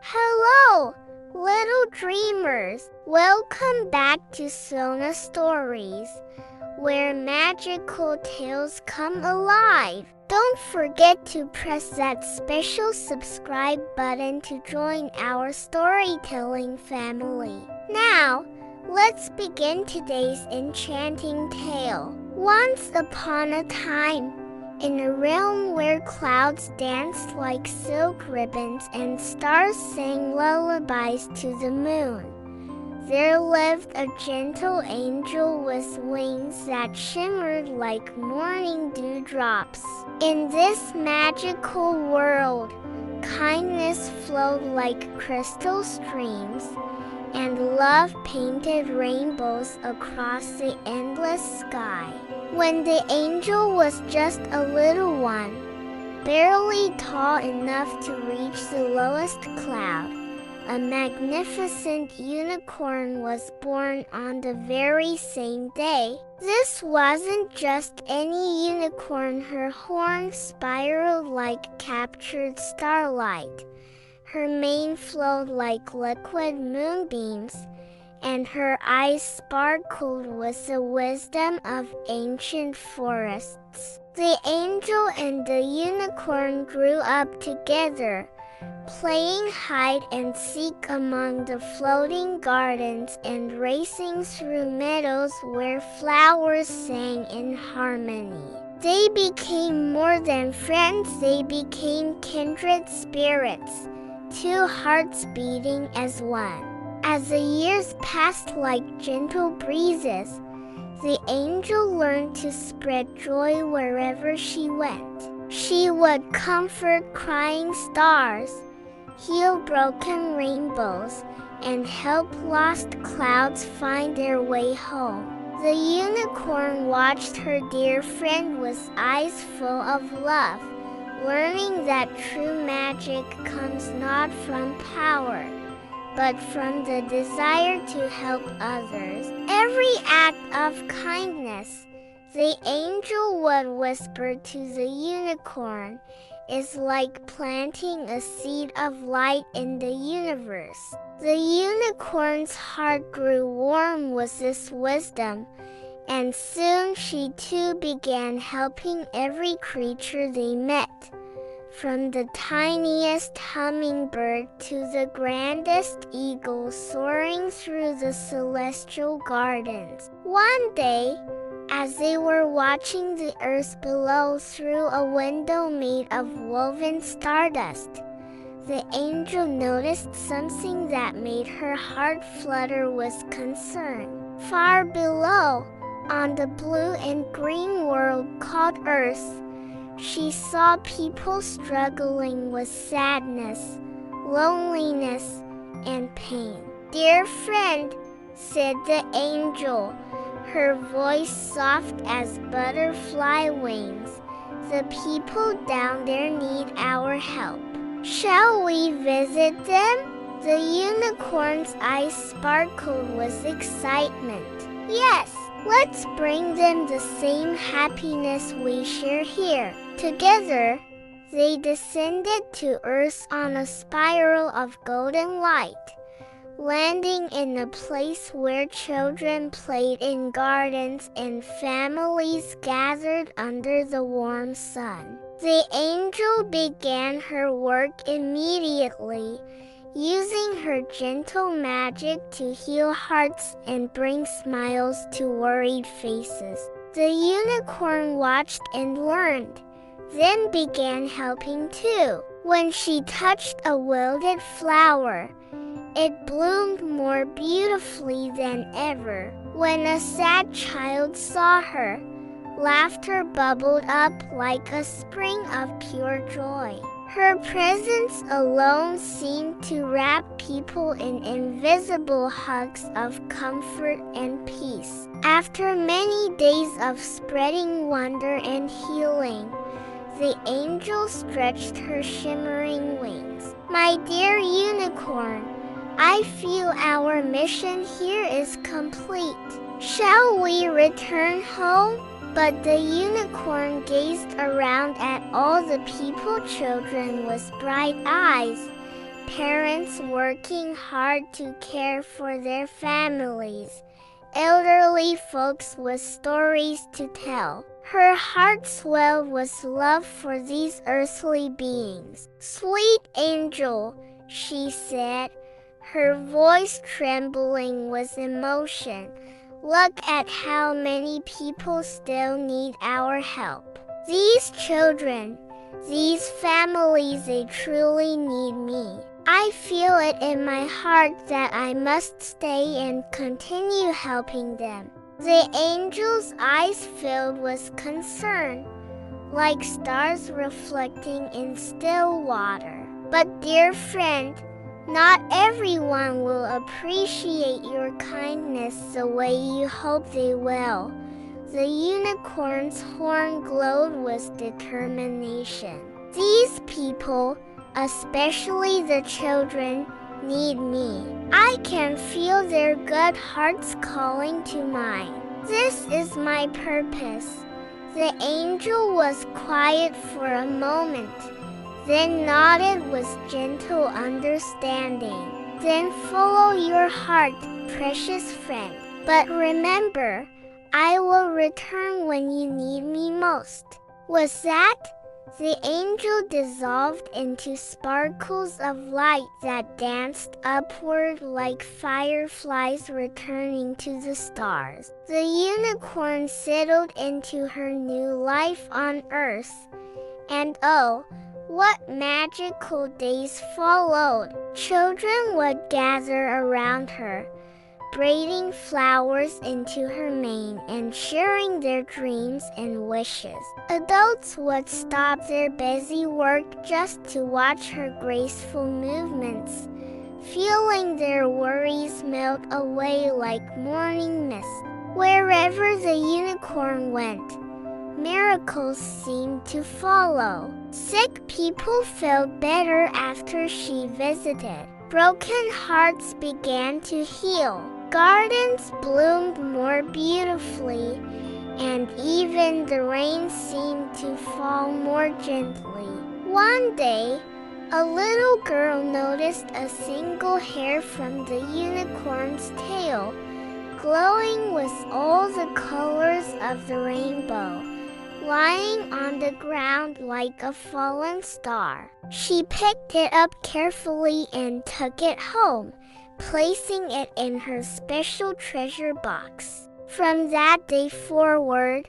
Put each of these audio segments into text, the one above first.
Hello, little dreamers. Welcome back to Siyona Stories, where magical tales come alive. Don't forget to press that special subscribe button to join our storytelling family. Now, let's begin today's enchanting tale. Once upon a time, in a realm where clouds danced like silk ribbons and stars sang lullabies to the moon, there lived a gentle angel with wings that shimmered like morning dewdrops. In this magical world, kindness flowed like crystal streams, and love painted rainbows across the endless sky. When the angel was just a little one, barely tall enough to reach the lowest cloud, a magnificent unicorn was born on the very same day. This wasn't just any unicorn. Her horns spiraled like captured starlight. Her mane flowed like liquid moonbeams, and her eyes sparkled with the wisdom of ancient forests. The angel and the unicorn grew up together, playing hide and seek among the floating gardens and racing through meadows where flowers sang in harmony. They became more than friends. They became kindred spirits, two hearts beating as one. As the years passed like gentle breezes, the angel learned to spread joy wherever she went. She would comfort crying stars, heal broken rainbows, and help lost clouds find their way home. The unicorn watched her dear friend with eyes full of love, learning that true magic comes not from power, but from the desire to help others. Every act of kindness, the angel would whisper to the unicorn, is like planting a seed of light in the universe. The unicorn's heart grew warm with this wisdom, and soon she too began helping every creature they met, from the tiniest hummingbird to the grandest eagle soaring through the celestial gardens. One day, as they were watching the earth below through a window made of woven stardust, the angel noticed something that made her heart flutter with concern. Far below, on the blue and green world called Earth, she saw people struggling with sadness, loneliness, and pain. "Dear friend," said the angel, her voice soft as butterfly wings, "the people down there need our help. Shall we visit them?" The unicorn's eyes sparkled with excitement. "Yes, let's bring them the same happiness we share here." Together, they descended to Earth on a spiral of golden light, landing in a place where children played in gardens and families gathered under the warm sun. The angel began her work immediately, using her gentle magic to heal hearts and bring smiles to worried faces. The unicorn watched and learned, then began helping too. When she touched a wilted flower, it bloomed more beautifully than ever. When a sad child saw her, laughter bubbled up like a spring of pure joy. Her presence alone seemed to wrap people in invisible hugs of comfort and peace. After many days of spreading wonder and healing, the angel stretched her shimmering wings. "My dear unicorn, I feel our mission here is complete. Shall we return home?" But the unicorn gazed around at all the people children with bright eyes, parents working hard to care for their families, elderly folks with stories to tell. Her heart swelled with love for these earthly beings. "Sweet angel," she said, her voice trembling with emotion, "look at how many people still need our help. These children, these families, they truly need me. I feel it in my heart that I must stay and continue helping them." The angel's eyes filled with concern, like stars reflecting in still water. "But dear friend, not everyone will appreciate your kindness the way you hope they will." The unicorn's horn glowed with determination. "These people, especially the children, need me. I can feel their good hearts calling to mine. This is my purpose." The angel was quiet for a moment, then nodded with gentle understanding. "Then follow your heart, precious friend. But remember, I will return when you need me most." With that, the angel dissolved into sparkles of light that danced upward like fireflies returning to the stars. The unicorn settled into her new life on Earth, and oh, what magical days followed! Children would gather around her, braiding flowers into her mane and sharing their dreams and wishes. Adults would stop their busy work just to watch her graceful movements, feeling their worries melt away like morning mist. Wherever the unicorn went, miracles seemed to follow. Sick people felt better after she visited. Broken hearts began to heal. Gardens bloomed more beautifully, and even the rain seemed to fall more gently. One day, a little girl noticed a single hair from the unicorn's tail, glowing with all the colors of the rainbow, lying on the ground like a fallen star. She picked it up carefully and took it home, placing it in her special treasure box. From that day forward,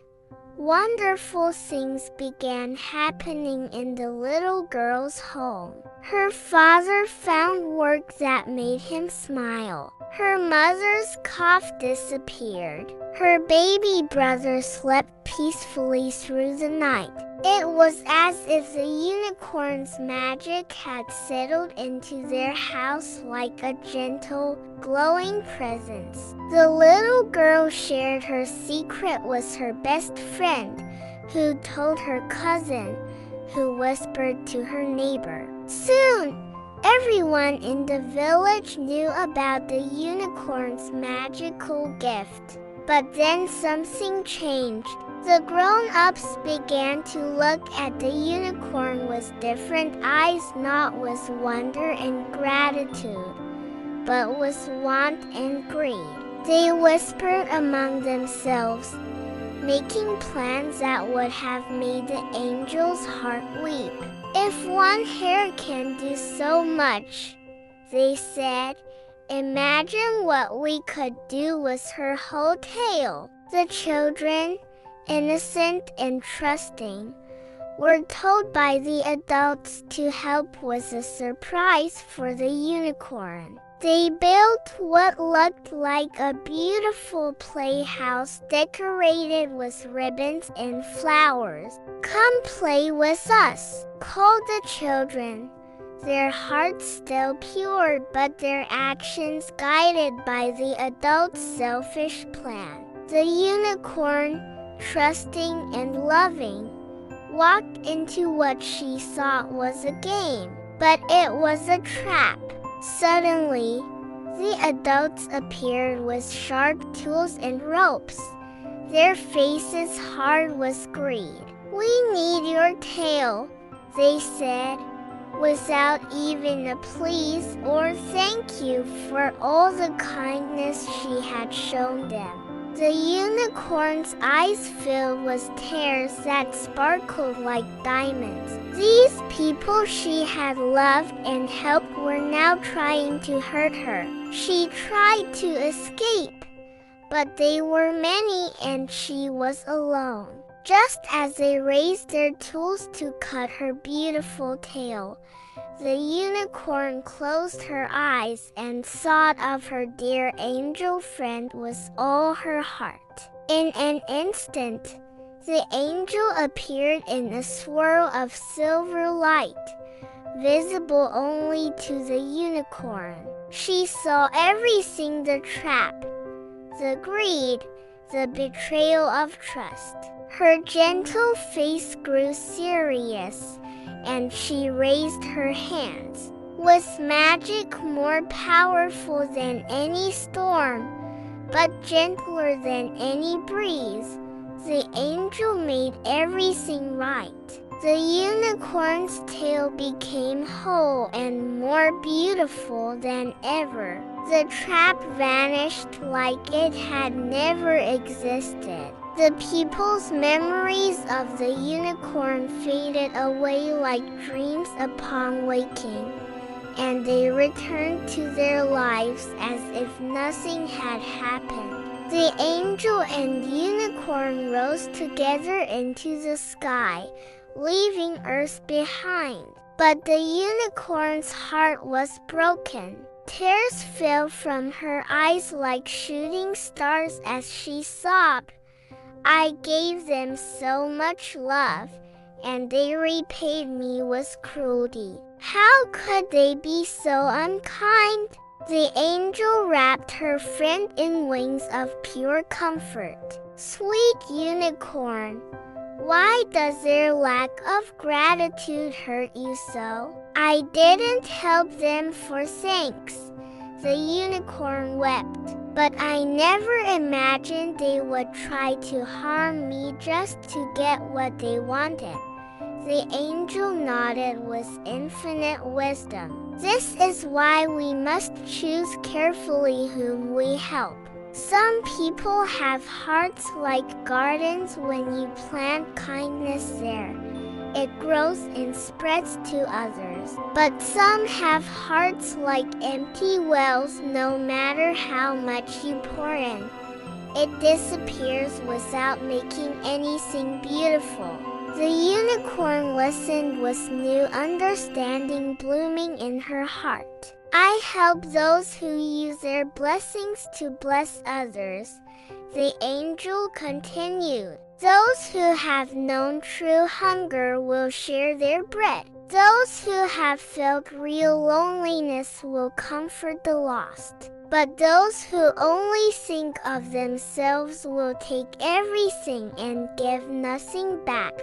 wonderful things began happening in the little girl's home. Her father found work that made him smile. Her mother's cough disappeared. Her baby brother slept peacefully through the night. It was as if the unicorn's magic had settled into their house like a gentle, glowing presence. The little girl shared her secret with her best friend, who told her cousin, who whispered to her neighbor. Soon, everyone in the village knew about the unicorn's magical gift. But then something changed. The grown-ups began to look at the unicorn with different eyes, not with wonder and gratitude, but with want and greed. They whispered among themselves, making plans that would have made the angel's heart weep. "If one hair can do so much," they said, "imagine what we could do with her whole tail." The children, innocent and trusting, were told by the adults to help with a surprise for the unicorn. They built what looked like a beautiful playhouse decorated with ribbons and flowers. "Come play with us," called the children, their hearts still pure but their actions guided by the adults' selfish plan. The unicorn, trusting and loving, walked into what she thought was a game, but it was a trap. Suddenly, the adults appeared with sharp tools and ropes, Their faces hard with greed. "We need your tail," they said, without even a please or thank you for all the kindness she had shown them. The unicorn's eyes filled with tears that sparkled like diamonds. These people she had loved and helped were now trying to hurt her. She tried to escape, but they were many and she was alone. Just as they raised their tools to cut her beautiful tail, the unicorn closed her eyes and thought of her dear angel friend with all her heart. In an instant, the angel appeared in a swirl of silver light, visible only to the unicorn. She saw everything: the trap, the greed, the betrayal of trust. Her gentle face grew serious, and she raised her hands. With magic more powerful than any storm, but gentler than any breeze, the angel made everything right. The unicorn's tail became whole and more beautiful than ever. The trap vanished like it had never existed. The people's memories of the unicorn faded away like dreams upon waking, and they returned to their lives as if nothing had happened. The angel and unicorn rose together into the sky, leaving Earth behind. But the unicorn's heart was broken. Tears fell from her eyes like shooting stars as she sobbed, "I gave them so much love, and they repaid me with cruelty. How could they be so unkind?" The angel wrapped her friend in wings of pure comfort. "Sweet unicorn, why does their lack of gratitude hurt you so? I didn't help them for thanks," the unicorn wept, "but I never imagined they would try to harm me just to get what they wanted." The angel nodded with infinite wisdom. "This is why we must choose carefully whom we help. Some people have hearts like gardens. When you plant kindness there, it grows and spreads to others. But some have hearts like empty wells. No matter how much you pour in, it disappears without making anything beautiful." The unicorn listened with new understanding blooming in her heart. "I help those who use their blessings to bless others," the angel continued. "Those who have known true hunger will share their bread. Those who have felt real loneliness will comfort the lost. But those who only think of themselves will take everything and give nothing back."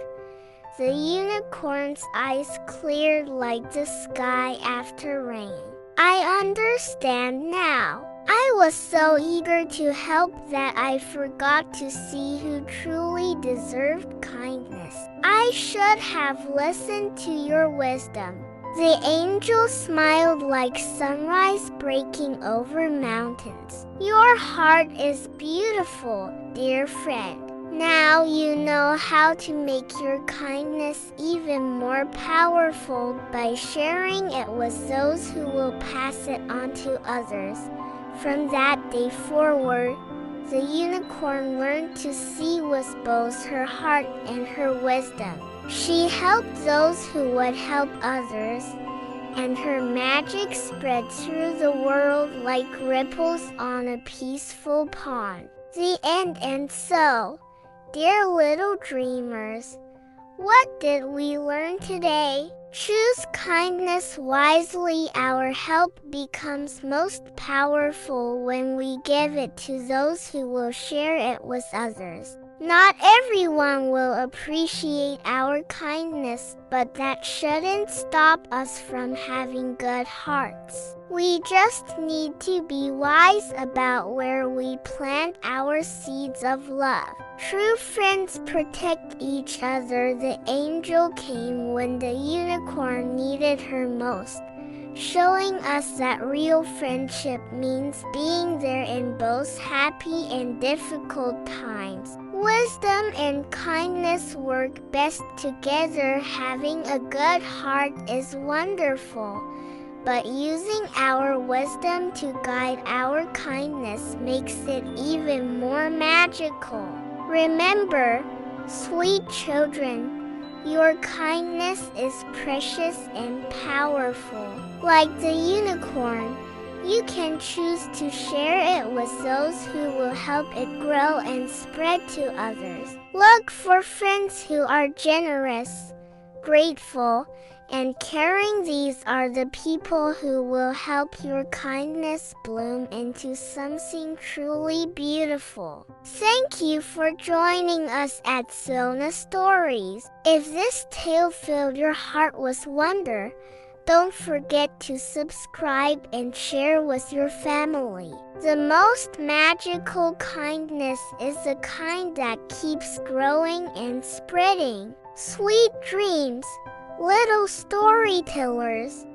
The unicorn's eyes cleared like the sky after rain. "I understand now. I was so eager to help that I forgot to see who truly deserved kindness. I should have listened to your wisdom." The angel smiled like sunrise breaking over mountains. "Your heart is beautiful, dear friend. Now you know how to make your kindness even more powerful by sharing it with those who will pass it on to others." From that day forward, the unicorn learned to see with both her heart and her wisdom. She helped those who would help others, and her magic spread through the world like ripples on a peaceful pond. The end. And so, dear little dreamers, what did we learn today? Choose kindness wisely. Our help becomes most powerful when we give it to those who will share it with others. Not everyone will appreciate our kindness, but that shouldn't stop us from having good hearts. We just need to be wise about where we plant our seeds of love. True friends protect each other. The angel came when the unicorn needed her most, showing us that real friendship means being there in both happy and difficult times. Wisdom and kindness work best together. Having a good heart is wonderful, but using our wisdom to guide our kindness makes it even more magical. Remember, sweet children, your kindness is precious and powerful. Like the unicorn, you can choose to share it with those who will help it grow and spread to others. Look for friends who are generous, grateful, and caring. These are the people who will help your kindness bloom into something truly beautiful. Thank you for joining us at Siyona Stories. If this tale filled your heart with wonder, don't forget to subscribe and share with your family. The most magical kindness is the kind that keeps growing and spreading. Sweet dreams, little storytellers.